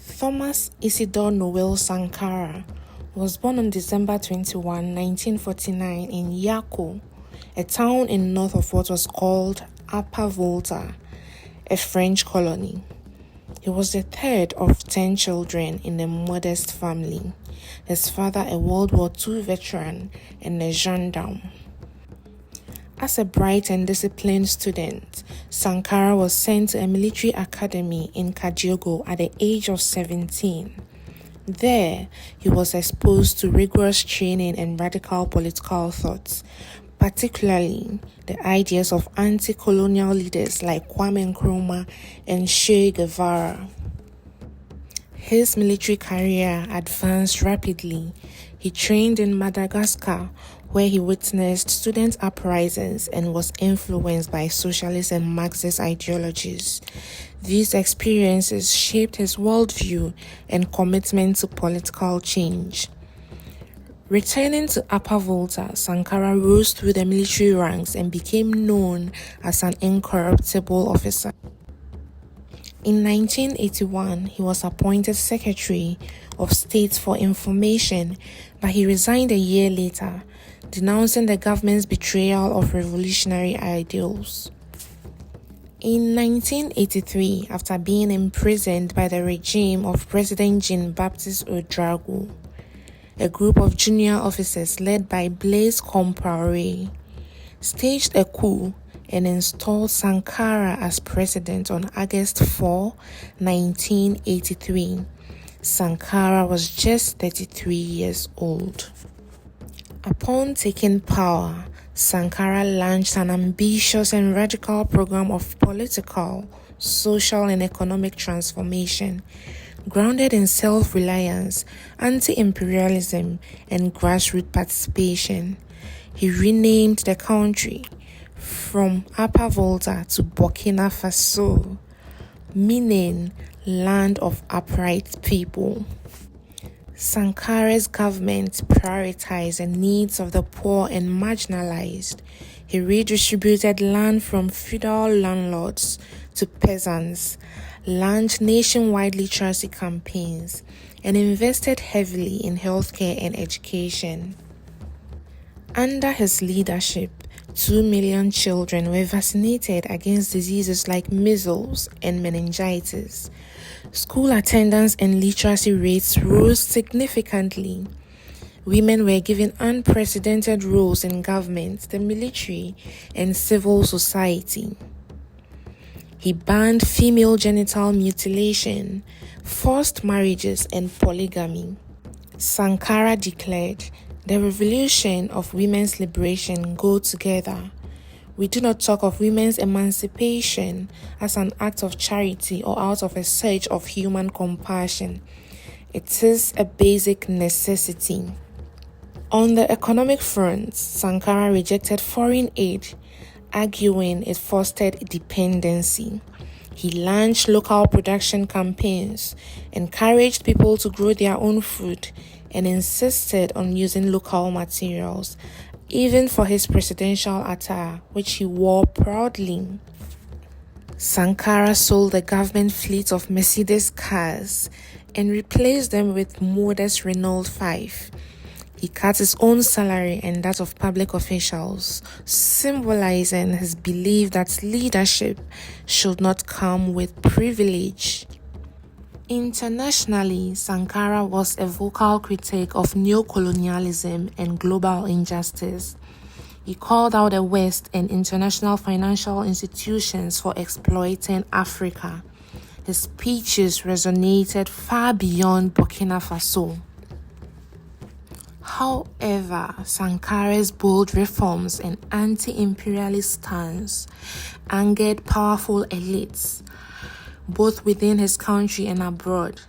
Thomas Isidore Noel Sankara was born on December 21, 1949 in Yako, a town in north of what was called Upper Volta, a French colony. He was the third of 10 children in a modest family, his father a World War II veteran and a gendarme. As a bright and disciplined student, Sankara was sent to a military academy in Kajogo at the age of 17. There, he was exposed to rigorous training and radical political thoughts, particularly the ideas of anti-colonial leaders like Kwame Nkrumah and Che Guevara. His military career advanced rapidly. He trained in Madagascar, where he witnessed student uprisings and was influenced by socialist and Marxist ideologies. These experiences shaped his worldview and commitment to political change. Returning to Upper Volta, Sankara rose through the military ranks and became known as an incorruptible officer. In 1981, he was appointed Secretary of State for Information, but he resigned a year later, denouncing the government's betrayal of revolutionary ideals. In 1983, after being imprisoned by the regime of President Jean-Baptiste Ouedraogo, a group of junior officers led by Blaise Compaoré staged a coup and installed Sankara as president on August 4, 1983. Sankara was just 33 years old. Upon taking power, Sankara launched an ambitious and radical program of political, social, and economic transformation, grounded in self-reliance, anti-imperialism, and grassroots participation. He renamed the country from Upper Volta to Burkina Faso, meaning land of upright people. Sankara's government prioritized the needs of the poor and marginalized. He redistributed land from feudal landlords to peasants, launched nationwide literacy campaigns, and invested heavily in healthcare and education. Under his leadership, 2 million children were vaccinated against diseases like measles and meningitis. School attendance and literacy rates rose significantly. Women were given unprecedented roles in government, the military, and civil society. He banned female genital mutilation, forced marriages, and polygamy. Sankara declared, "The revolution of women's liberation go together. We do not talk of women's emancipation as an act of charity or out of a search of human compassion. It is a basic necessity." On the economic front, Sankara rejected foreign aid, arguing it fostered dependency. He launched local production campaigns, encouraged people to grow their own food, and insisted on using local materials, even for his presidential attire, which he wore proudly. Sankara sold the government fleet of Mercedes cars and replaced them with modest Renault 5. He cut his own salary and that of public officials, symbolizing his belief that leadership should not come with privilege. Internationally, Sankara was a vocal critic of neocolonialism and global injustice. He called out the West and international financial institutions for exploiting Africa. His speeches resonated far beyond Burkina Faso. However, Sankara's bold reforms and anti-imperialist stance angered powerful elites, both within his country and abroad.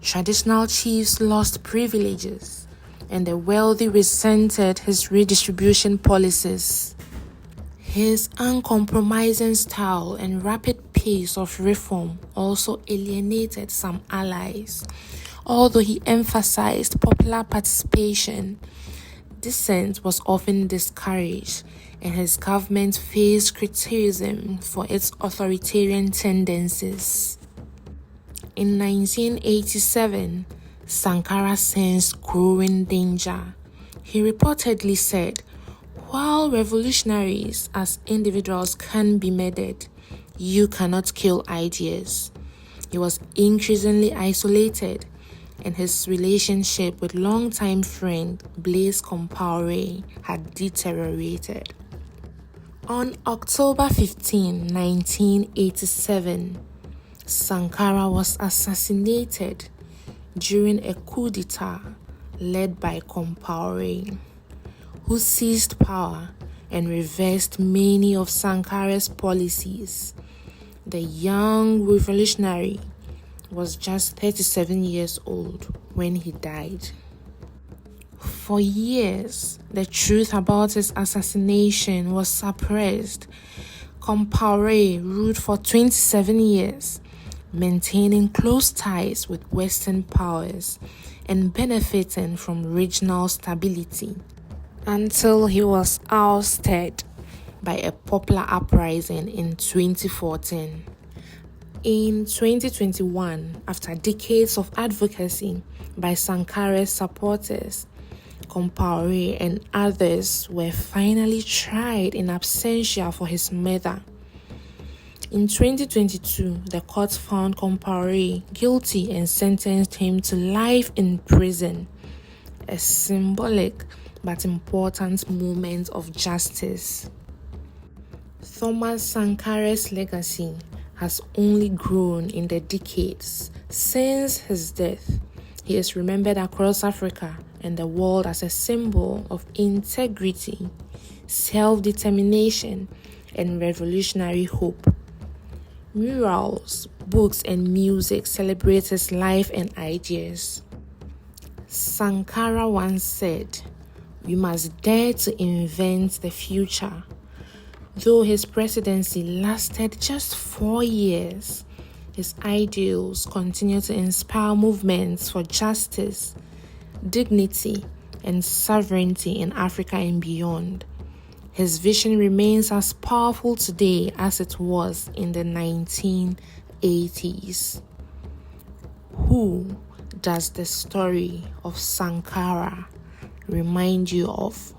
Traditional chiefs lost privileges, and the wealthy resented his redistribution policies. His uncompromising style and rapid pace of reform also alienated some allies. Although he emphasized popular participation, dissent was often discouraged, and his government faced criticism for its authoritarian tendencies. In 1987, Sankara sensed growing danger. He reportedly said, "While revolutionaries as individuals can be murdered, you cannot kill ideas." He was increasingly isolated, and his relationship with longtime friend Blaise Compaoré had deteriorated. On October 15, 1987, Sankara was assassinated during a coup d'etat led by Compaoré, who seized power and reversed many of Sankara's policies. The young revolutionary was just 37 years old when he died. For years, the truth about his assassination was suppressed. Compaoré ruled for 27 years, maintaining close ties with Western powers and benefiting from regional stability, until he was ousted by a popular uprising in 2014. In 2021, after decades of advocacy by Sankara's supporters, Compaoré and others were finally tried in absentia for his murder. In 2022, the court found Compaoré guilty and sentenced him to life in prison, a symbolic but important moment of justice. Thomas Sankara's legacy has only grown in the decades since his death. He is remembered across Africa and the world as a symbol of integrity, self-determination, and revolutionary hope. Murals, books, and music celebrate his life and ideas. Sankara once said, "We must dare to invent the future." Though his presidency lasted just 4 years, his ideals continue to inspire movements for justice, dignity, and sovereignty in Africa and beyond. His vision remains as powerful today as it was in the 1980s. Who does the story of Sankara remind you of?